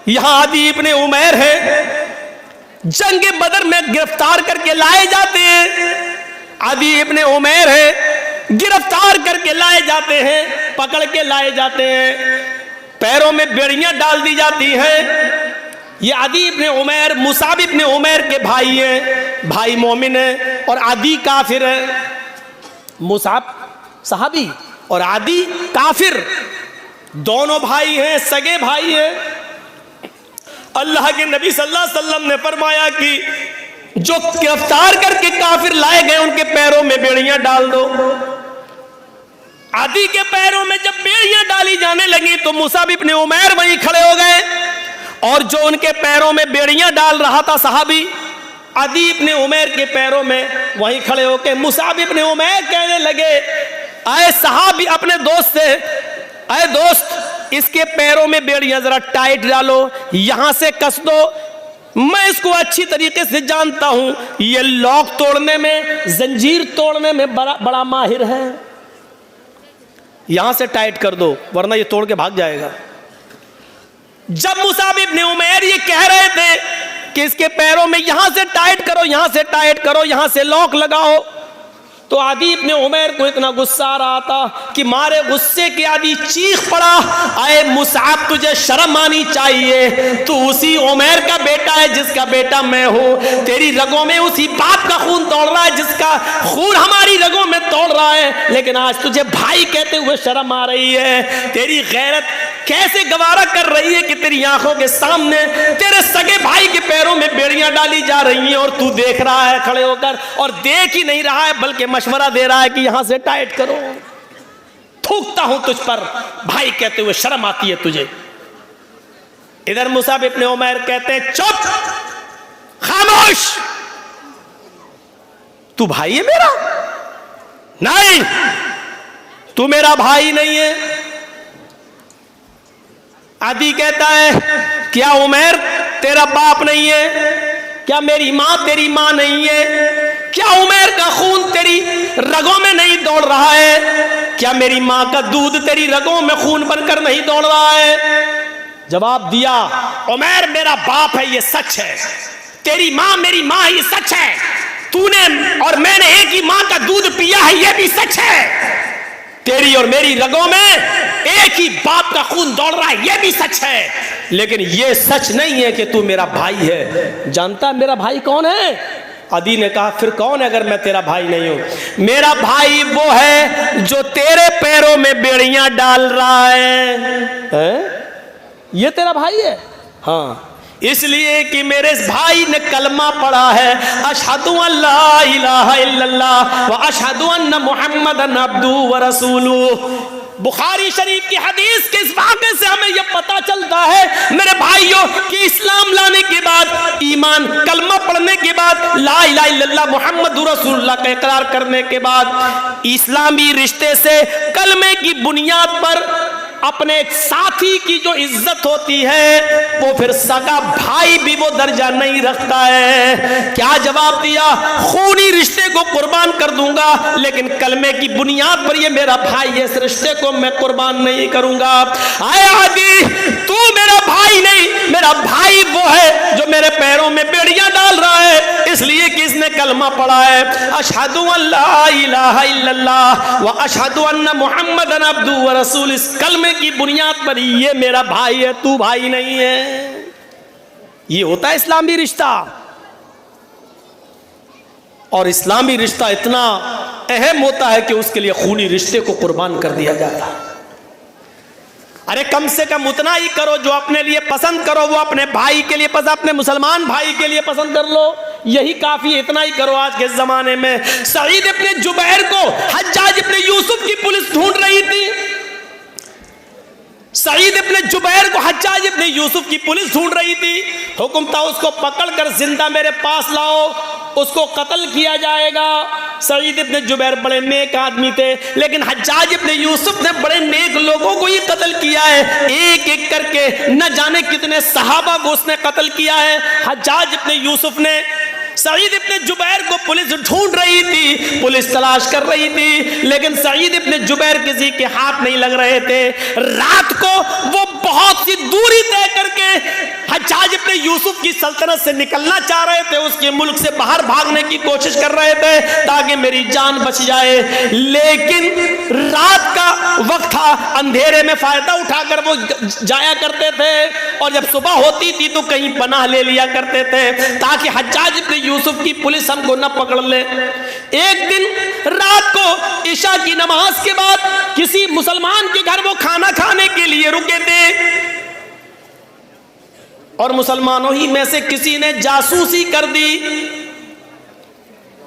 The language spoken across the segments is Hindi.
यहां आदि इब्ने उमैर है, जंग बदर में गिरफ्तार करके लाए जाते हैं। आदि इब्ने उमैर है, गिरफ्तार करके लाए जाते हैं, पकड़ के लाए जाते हैं, पैरों में बेड़ियां डाल दी जाती हैं। ये आदि इब्ने उमैर मुसाब इब्ने उमैर के भाई हैं, भाई मोमिन है और आदि काफिर है। मुसाब सहाबी और आदि काफिर, दोनों भाई हैं, सगे भाई हैं। अल्लाह के नबी सल्लल्लाहु अलैहि वसल्लम ने फरमाया कि जो गिरफ्तार करके काफिर लाए गए उनके पैरों में बेड़ियां डाल दो। आदि के पैरों में जब बेड़ियां डाली जाने लगी तो मुसाब इब्ने उमैर वहीं खड़े हो गए और जो उनके पैरों में बेड़ियां डाल रहा था सहाबी, आदि इब्ने उमैर के पैरों में वहीं खड़े होकर मुसाब इब्ने उमैर कहने लगे, आए सहाबी अपने दोस्त से, आए दोस्त इसके पैरों में बेड़ियां जरा टाइट डालो, यहां से कस दो, मैं इसको अच्छी तरीके से जानता हूं, ये लॉक तोड़ने में, जंजीर तोड़ने में बड़ा माहिर है, यहां से टाइट कर दो वरना ये तोड़ के भाग जाएगा। जब मुसाब इब्ने उमैर ये कह रहे थे कि इसके पैरों में यहां से टाइट करो, यहां से टाइट करो, यहां से लॉक लगाओ, तो आदि इब्ने उमैर को इतना गुस्सा आ रहा था कि मारे गुस्से के आदि चीख पड़ा, आए मुसाब तुझे शर्म आनी चाहिए, तू उसी उमैर का बेटा है जिसका बेटा मैं हूं, तेरी रगों में उसी बाप का खून दौड़ रहा है जिसका खून हमारी रगों में दौड़ रहा है, लेकिन आज तुझे भाई कहते हुए शर्म आ रही है। तेरी गैरत कैसे गवारा कर रही है कि तेरी आंखों के सामने तेरे सगे भाई के पैरों में बेड़ियां डाली जा रही हैं और तू देख रहा है खड़े होकर, और देख ही नहीं रहा है बल्कि मशवरा दे रहा है कि यहां से टाइट करो। थूकता हूं तुझ पर, भाई कहते हुए शर्म आती है तुझे। इधर मुसाब इब्ने उमैर कहते हैं, चुप, खामोश, तू भाई है मेरा? नहीं, तू मेरा भाई नहीं है। आदि कहता है, क्या उमैर तेरा बाप नहीं है? क्या मेरी मां तेरी मां नहीं है? क्या उमैर का खून तेरी रगों में नहीं दौड़ रहा है? क्या मेरी मां का दूध तेरी रगों में खून बनकर नहीं दौड़ रहा है? जवाब दिया, उमैर मेरा बाप है, ये सच है। तेरी मां मेरी मां है, ये सच है। तूने और मैंने एक ही मां का दूध पिया है, ये भी सच है। तेरी और मेरी रगों में एक ही बाप का खून दौड़ रहा है, यह भी सच है। लेकिन यह सच नहीं है कि तू मेरा भाई है। जानता है मेरा भाई कौन है? आदि ने कहा, फिर कौन है अगर मैं तेरा भाई नहीं हूं? मेरा भाई वो है जो तेरे पैरों में बेड़ियां डाल रहा है? ये तेरा भाई है? हाँ, इसलिए कि मेरे भाई ने कलमा पढ़ा है, अशहदु अल्ला इलाहा इल्लल्लाह व अशहदु अन्ना मुहम्मदन अब्दुहु व रसूलुहु। बुखारी शरीफ की हदीस के इस वाक़े से हमें यह पता चलता है मेरे भाइयों कि इस्लाम लाने के बाद, ईमान कलमा पढ़ने के बाद, ला इलाहा इल्लल्लाह मुहम्मदुर रसूलुल्लाह का इकरार करने के बाद, इस्लामी रिश्ते से कलमे की बुनियाद पर अपने एक साथी की जो इज्जत होती है वो फिर सगा भाई भी वो दर्जा नहीं रखता है। क्या जवाब दिया? खूनी रिश्ते को कुर्बान कर दूंगा, लेकिन कलमे की बुनियाद पर ये मेरा भाई है, इस रिश्ते को मैं कुर्बान नहीं करूंगा। आए आदि, तू मेरा भाई नहीं, मेरा भाई वो है जो मेरे पैरों में बेड़ियां डाल रहा है, इसलिए कि इसने कलमा पढ़ा है, अशहदु अल्ला इलाहा इल्लल्लाह व अशहदु अन्ना मुहम्मदन अब्दुहु व रसूलुहु। इस कलमे की बुनियाद पर ये मेरा भाई है, तू भाई नहीं है। ये होता है इस्लामी रिश्ता। और इस्लामी रिश्ता इतना अहम होता है कि उसके लिए खूनी रिश्ते को कुर्बान कर दिया जाता है। अरे कम से कम उतना ही करो जो अपने लिए पसंद करो, वो अपने भाई के लिए पसंद, अपने मुसलमान भाई के लिए पसंद कर लो, यही काफी। इतना ही करो। आज के जमाने में सईद इब्ने जुबैर को हज्जाज इब्ने यूसुफ की पुलिस ढूंढ रही थी। सईद इब्ने जुबैर को हज्जाज इब्ने यूसुफ की पुलिस ढूंढ रही थी। हुक्म था उसको पकड़कर जिंदा मेरे पास लाओ, उसको कत्ल किया जाएगा। सईद इब्ने जुबैर बड़े नेक आदमी थे, लेकिन हज्जाज इब्ने यूसुफ ने बड़े नेक लोगों को ही कत्ल किया है। एक एक करके न जाने कितने सहाबा को उसने कत्ल किया है। हज्जाज इब्ने यूसुफ ने सईद इब्ने जुबैर को पुलिस ढूंढ रही थी, पुलिस तलाश कर रही थी, लेकिन सईद इब्ने जुबैर किसी के हाथ नहीं लग रहे थे। रात को वो बहुत सी दूरी तय करके यूसुफ की सल्तनत से निकलना चाह रहे थे, उसके मुल्क से बाहर भागने की कोशिश कर रहे थे ताकि मेरी जान बच जाए। लेकिन रात का वक्त था, अंधेरे में फायदा उठाकर वो जाया करते थे और जब सुबह होती थी तो कहीं पनाह ले लिया करते थे ताकि हज्जाज इब्न यूसुफ की पुलिस हमको न पकड़ ले। एक दिन रात को ईशा की नमाज के बाद किसी मुसलमान के घर वो खाना खाने के लिए रुके थे और मुसलमानों ही में से किसी ने जासूसी कर दी।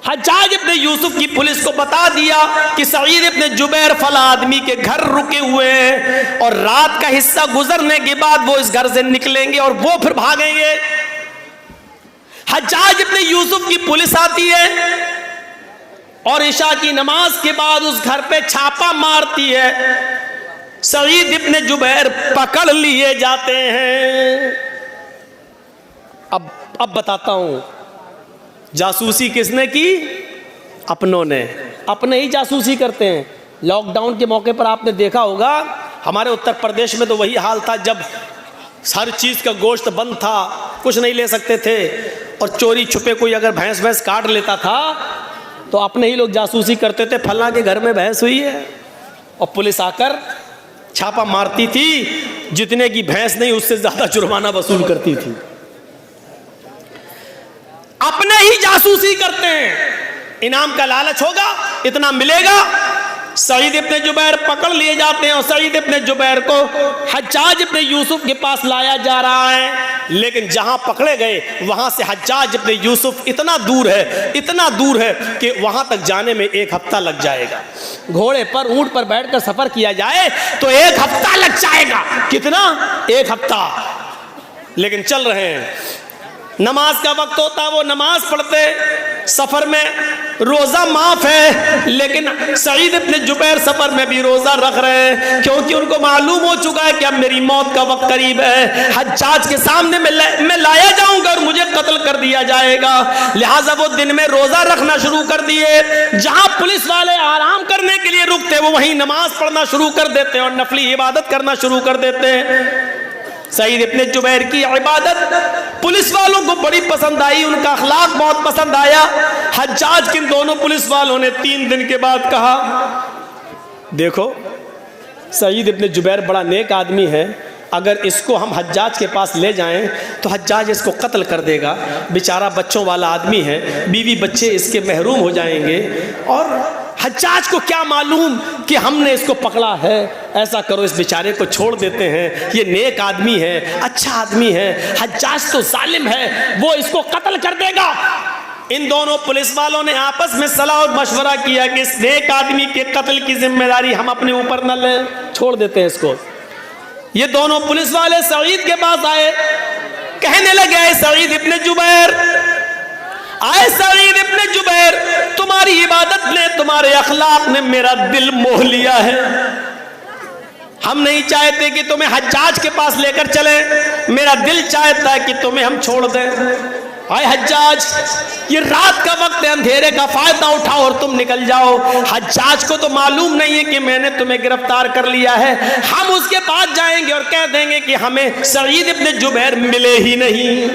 हज्जाज इब्न यूसुफ की पुलिस को बता दिया कि सईद इब्न जुबैर फला आदमी के घर रुके हुए हैं और रात का हिस्सा गुजरने के बाद वो इस घर से निकलेंगे और वो फिर भागेंगे। हज्जाज इब्न यूसुफ की पुलिस आती है और ईशा की नमाज के बाद उस घर पे छापा मारती है। सईद इब्न जुबैर पकड़ लिए जाते हैं। अब बताता हूं जासूसी किसने की? अपनों ने। अपने ही जासूसी करते हैं। लॉकडाउन के मौके पर आपने देखा होगा हमारे उत्तर प्रदेश में तो वही हाल था, जब हर चीज़ का गोश्त बंद था, कुछ नहीं ले सकते थे और चोरी छुपे कोई अगर भैंस काट लेता था तो अपने ही लोग जासूसी करते थे, फलां के घर में भैंस हुई है, और पुलिस आकर छापा मारती थी। जितने की भैंस नहीं उससे ज़्यादा जुर्माना वसूल करती थी। अपने ही जासूसी करते हैं। इनाम का लालच होगा, इतना मिलेगा। सईद इब्न जुबैर पकड़ लिए जाते हैं और सईद इब्न जुबैर को हज्जाज इब्न यूसुफ के पास लाया जा रहा है। लेकिन जहां पकड़े गए वहां से हज्जाज इब्न यूसुफ इतना दूर है कि वहां तक जाने में 1 हफ्ता लग जाएगा। घोड़े पर, ऊंट पर बैठकर सफर किया जाए तो 1 हफ्ता लग जाएगा। कितना? 1 हफ्ता। लेकिन चल रहे हैं। नमाज का वक्त होता, वो नमाज पढ़ते। सफर में रोजा माफ है लेकिन सईद इब्न जुबैर सफर में भी रोजा रख रहे हैं क्योंकि उनको मालूम हो चुका है कि अब मेरी मौत का वक्त करीब है। हज्जाज के सामने मैं लाया जाऊंगा और मुझे कत्ल कर दिया जाएगा। लिहाजा वो दिन में रोजा रखना शुरू कर दिए। जहां पुलिस वाले आराम करने के लिए रुकते वो वहीं नमाज पढ़ना शुरू कर देते और नफली इबादत करना शुरू कर देते हैं। सईद इब्न जुबैर की इबादत पुलिस वालों को बड़ी पसंद आई, उनका अखलाक बहुत पसंद आया। हज्जाज किन दोनों पुलिस वालों ने 3 दिन के बाद कहा, देखो सईद इब्न जुबैर बड़ा नेक आदमी है, अगर इसको हम हज्जाज के पास ले जाएं तो हज्जाज इसको कत्ल कर देगा। बेचारा बच्चों वाला आदमी है, बीवी बच्चे इसके महरूम हो जाएंगे और हज्जाज को क्या मालूम कि हमने इसको पकड़ा है। ऐसा करो, इस बेचारे को छोड़ देते हैं, ये नेक आदमी है, अच्छा आदमी है। हज्जाज तो जालिम है, वो इसको कत्ल कर देगा। इन दोनों पुलिस वालों ने आपस में सलाह और मशवरा किया कि इस नेक आदमी के कत्ल की जिम्मेदारी हम अपने ऊपर न लें, छोड़ देते हैं इसको। ये दोनों पुलिस वाले सईद के पास आए, कहने लगे, सईद इब्न जुबैर, आए सईद इब्न जुबैर, तुम्हारी इबादत ने, तुम्हारे अखलाक ने मेरा दिल मोह लिया है। हम नहीं चाहते कि तुम्हें हज्जाज के पास लेकर चले, मेरा दिल चाहता है कि तुम्हें हम छोड़ दें। आए हज्जाज, ये रात का वक्त है, अंधेरे का फायदा उठाओ और तुम निकल जाओ। हज्जाज को तो मालूम नहीं है कि मैंने तुम्हें गिरफ्तार कर लिया है। हम उसके पास जाएंगे और कह देंगे कि हमें सईद इब्न जुबैर मिले ही नहीं।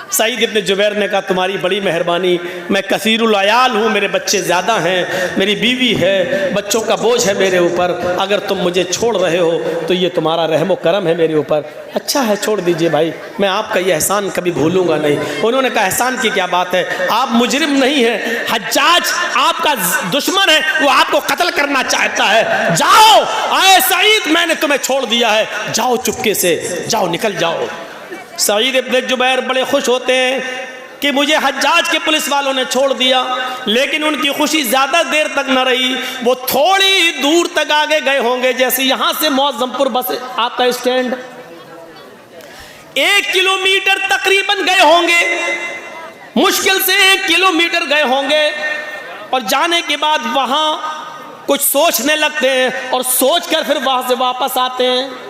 सईद इब्न जुबैर ने कहा, तुम्हारी बड़ी मेहरबानी, मैं कसीरुल अयाल हूँ, मेरे बच्चे ज़्यादा हैं, मेरी बीवी है, बच्चों का बोझ है मेरे ऊपर, अगर तुम मुझे छोड़ रहे हो तो ये तुम्हारा रहमो करम है मेरे ऊपर। अच्छा है, छोड़ दीजिए भाई, मैं आपका ये एहसान कभी भूलूंगा नहीं। उन्होंने कहा, एहसान की क्या बात है, आप मुजरिम नहीं हैं, हज्जाज आपका दुश्मन है, वो आपको कत्ल करना चाहता है। जाओ, आए सईद, मैंने तुम्हें छोड़ दिया है, जाओ चुपके से, जाओ, निकल जाओ। सईद इब्न जुबैर बड़े खुश होते हैं कि मुझे हज्जाज के पुलिस वालों ने छोड़ दिया। लेकिन उनकी खुशी ज़्यादा देर तक न रही। वो थोड़ी दूर तक आगे गए होंगे, जैसे यहाँ से मौज़मपुर बस आपका स्टैंड, 1 किलोमीटर तकरीबन गए होंगे, मुश्किल से 1 किलोमीटर गए होंगे। और जाने के बाद वहाँ कुछ सोचने लगते हैं और सोचकर फिर वहाँ से वापस आते हैं।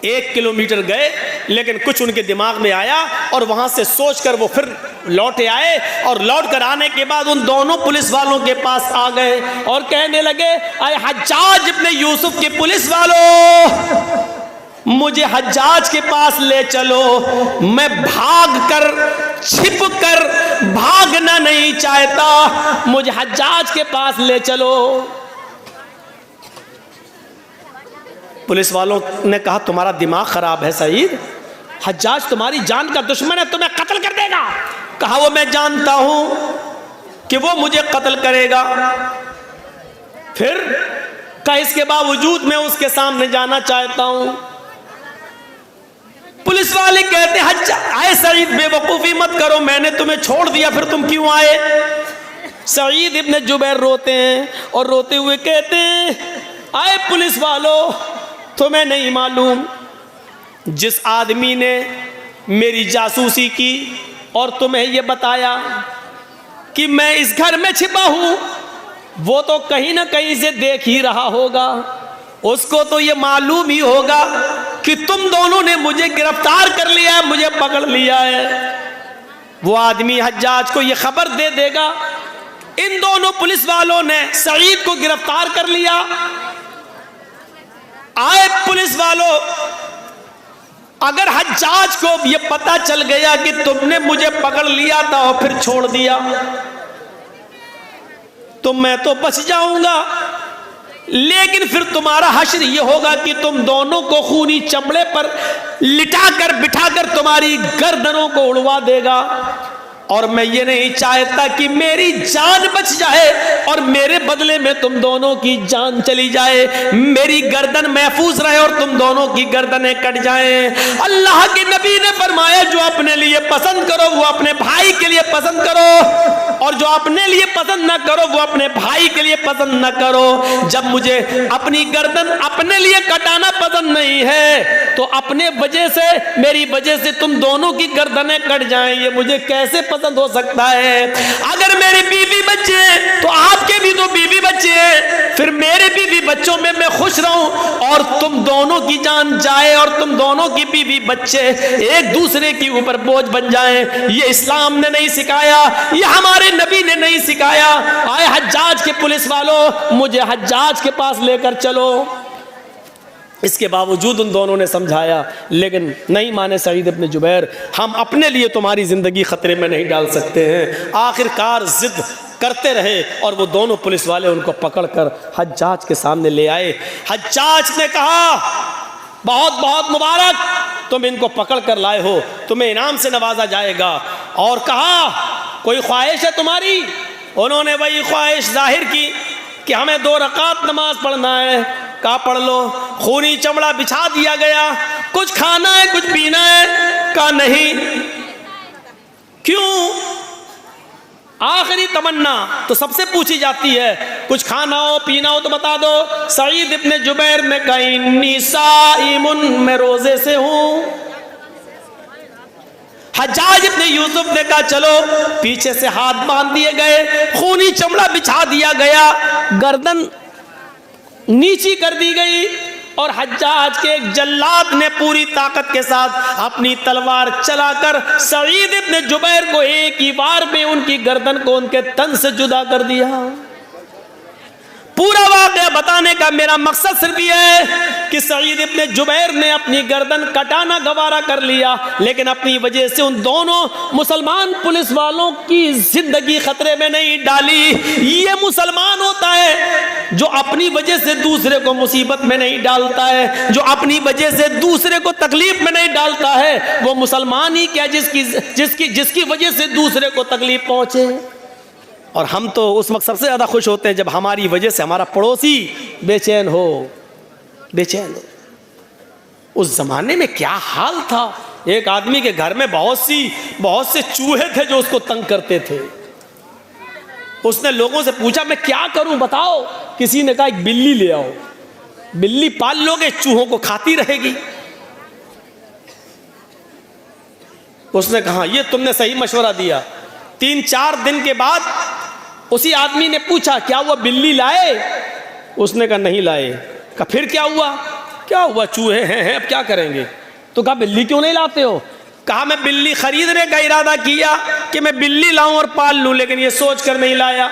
1 किलोमीटर गए लेकिन कुछ उनके दिमाग में आया और वहां से सोचकर वो फिर लौटे आए और लौट कर आने के बाद उन दोनों पुलिस वालों के पास आ गए और कहने लगे, अरे हज्जाज इब्न यूसुफ के पुलिस वालों, मुझे हज्जाज के पास ले चलो, मैं भाग कर छिप कर भागना नहीं चाहता, मुझे हज्जाज के पास ले चलो। पुलिस वालों ने कहा तुम्हारा दिमाग खराब है सईद, हज्जाज तुम्हारी जान का दुश्मन है, तुम्हें कत्ल कर देगा। कहा वो मैं जानता हूं कि वो मुझे कत्ल करेगा, फिर का इसके बावजूद मैं उसके सामने जाना चाहता हूं। पुलिस वाले कहते आए सईद बेवकूफी मत करो, मैंने तुम्हें छोड़ दिया, फिर तुम क्यों आए। सईद इब्ने जुबैर रोते हैं और रोते हुए कहते हैं आए पुलिस वालों, तुम्हें नहीं मालूम जिस आदमी ने मेरी जासूसी की और तुम्हें यह बताया कि मैं इस घर में छिपा हूं, वो तो कहीं ना कहीं से देख ही रहा होगा, उसको तो ये मालूम ही होगा कि तुम दोनों ने मुझे गिरफ्तार कर लिया है, मुझे पकड़ लिया है। वो आदमी हज्जाज को ये खबर दे देगा इन दोनों पुलिस वालों ने सईद को गिरफ्तार कर लिया। आए पुलिस वालों, अगर हज्जाज को ये पता चल गया कि तुमने मुझे पकड़ लिया था और फिर छोड़ दिया तो मैं तो बच जाऊंगा, लेकिन फिर तुम्हारा हश्र ये होगा कि तुम दोनों को खूनी चमड़े पर लिटाकर बिठाकर तुम्हारी गर्दनों को उड़वा देगा। और मैं ये नहीं चाहता कि मेरी जान बच जाए और मेरे बदले में तुम दोनों की जान चली जाए, मेरी गर्दन महफूज रहे और तुम दोनों की गर्दनें कट जाएं। अल्लाह के नबी ने फरमाया जो अपने लिए पसंद करो वो अपने भाई के लिए पसंद करो, और जो अपने लिए पसंद ना करो वो अपने भाई के लिए पसंद ना करो। जब मुझे अपनी गर्दन अपने लिए कटाना पसंद नहीं है तो अपने वजह से, मेरी वजह से तुम दोनों की गर्दनें कट जाएं, ये मुझे कैसे पसंद हो सकता है। अगर मेरी बीवी बच्चे हैं तो आपके भी तो बीवी बच्चे हैं, फिर मेरे बीवी बच्चों में मैं खुश रहूं और तुम दोनों की जान जाए और तुम दोनों की बीवी बच्चे एक दूसरे के ऊपर बोझ बन जाएं, ये इस्लाम ने नहीं सिखाया, ये हमारे नबी ने नहीं सिखाया। आए हज्जाज के पुलिस वालों, मुझे हज्जाज के पास लेकर चलो। इसके बावजूद उन दोनों ने समझाया, लेकिन नहीं माने सईद इब्ने जुबैर, हम अपने लिए तुम्हारी ज़िंदगी ख़तरे में नहीं डाल सकते हैं। आखिरकार ज़िद करते रहे और वो दोनों पुलिस वाले उनको पकड़कर हज्जाज के सामने ले आए। हज्जाज ने कहा बहुत बहुत मुबारक, तुम इनको पकड़ कर लाए हो, तुम्हें इनाम से नवाजा जाएगा। और कहा कोई ख्वाहिश है तुम्हारी? उन्होंने वही ख्वाहिश जाहिर की कि हमें 2 रकात नमाज पढ़ना है। कहा पढ़ लो। खूनी चमड़ा बिछा दिया गया, कुछ खाना है कुछ पीना है? कहा नहीं। क्यों? आखिरी तमन्ना तो सबसे पूछी जाती है, कुछ खाना हो पीना हो तो बता दो। सईद इब्ने जुबैर ने कहा इन्नी साइमुन, मैं रोजे से हूं। हज्जाज इब्ने यूसुफ ने कहा चलो, पीछे से हाथ बांध दिए गए, खूनी चमड़ा बिछा दिया गया, गर्दन नीची कर दी गई और हज्जाज के एक जल्लाद ने पूरी ताकत के साथ अपनी तलवार चलाकर सईद इब्ने जुबैर को एक ही बार में उनकी गर्दन को उनके तन से जुदा कर दिया। पूरा वाक़या बताने का मेरा मकसद सिर्फ यह है कि सईद इब्ने जुबैर ने अपनी गर्दन कटाना गवारा कर लिया, लेकिन अपनी वजह से उन दोनों मुसलमान पुलिस वालों की जिंदगी खतरे में नहीं डाली। ये मुसलमान होता है जो अपनी वजह से दूसरे को मुसीबत में नहीं डालता है, जो अपनी वजह से दूसरे को तकलीफ में नहीं डालता है। वो मुसलमान ही क्या जिसकी वजह से दूसरे को तकलीफ पहुंचे। और हम तो उस वक्त सबसे ज़्यादा खुश होते हैं जब हमारी वजह से हमारा पड़ोसी बेचैन हो, बेचैन हो। उस ज़माने में क्या हाल था, एक आदमी के घर में बहुत से चूहे थे जो उसको तंग करते थे। उसने लोगों से पूछा मैं क्या करूं बताओ। किसी ने कहा एक बिल्ली ले आओ, बिल्ली पाल लोगे चूहों को खाती रहेगी। उसने कहा ये तुमने सही मशवरा दिया। 3-4 दिन के बाद उसी आदमी ने पूछा क्या हुआ, बिल्ली लाए? उसने कहा नहीं लाए। कहा फिर क्या हुआ? क्या हुआ, चूहे हैं अब क्या करेंगे? तो कहा बिल्ली क्यों नहीं लाते हो? कहा मैं बिल्ली खरीदने का इरादा किया कि मैं बिल्ली लाऊं और पाल लूं, लेकिन ये सोच कर नहीं लाया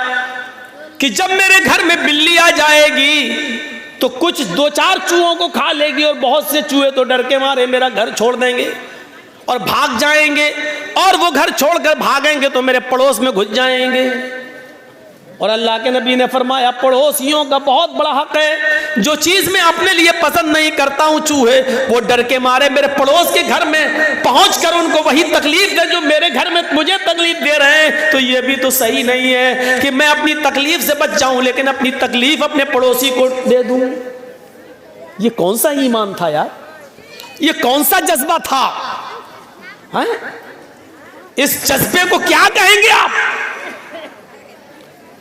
कि जब मेरे घर में बिल्ली आ जाएगी तो कुछ 2-4 चूहों को खा लेगी और बहुत से चूहे तो डर के मारे मेरा घर छोड़ देंगे और भाग जाएंगे, और वो घर छोड़कर भागेंगे तो मेरे पड़ोस में घुस जाएंगे। और अल्लाह के नबी ने फरमाया पड़ोसियों का बहुत बड़ा हक है। जो चीज मैं अपने लिए पसंद नहीं करता हूं, चूहे वो डर के मारे मेरे पड़ोस के घर में पहुंचकर उनको वही तकलीफ दे जो मेरे घर में मुझे तकलीफ दे रहे हैं। तो ये भी तो सही नहीं है कि मैं अपनी तकलीफ से बच जाऊं लेकिन अपनी तकलीफ अपने पड़ोसी को दे दूं। ये कौन सा ईमान था यार, ये कौन सा जज्बा था? है? इस जज्बे को क्या कहेंगे आप?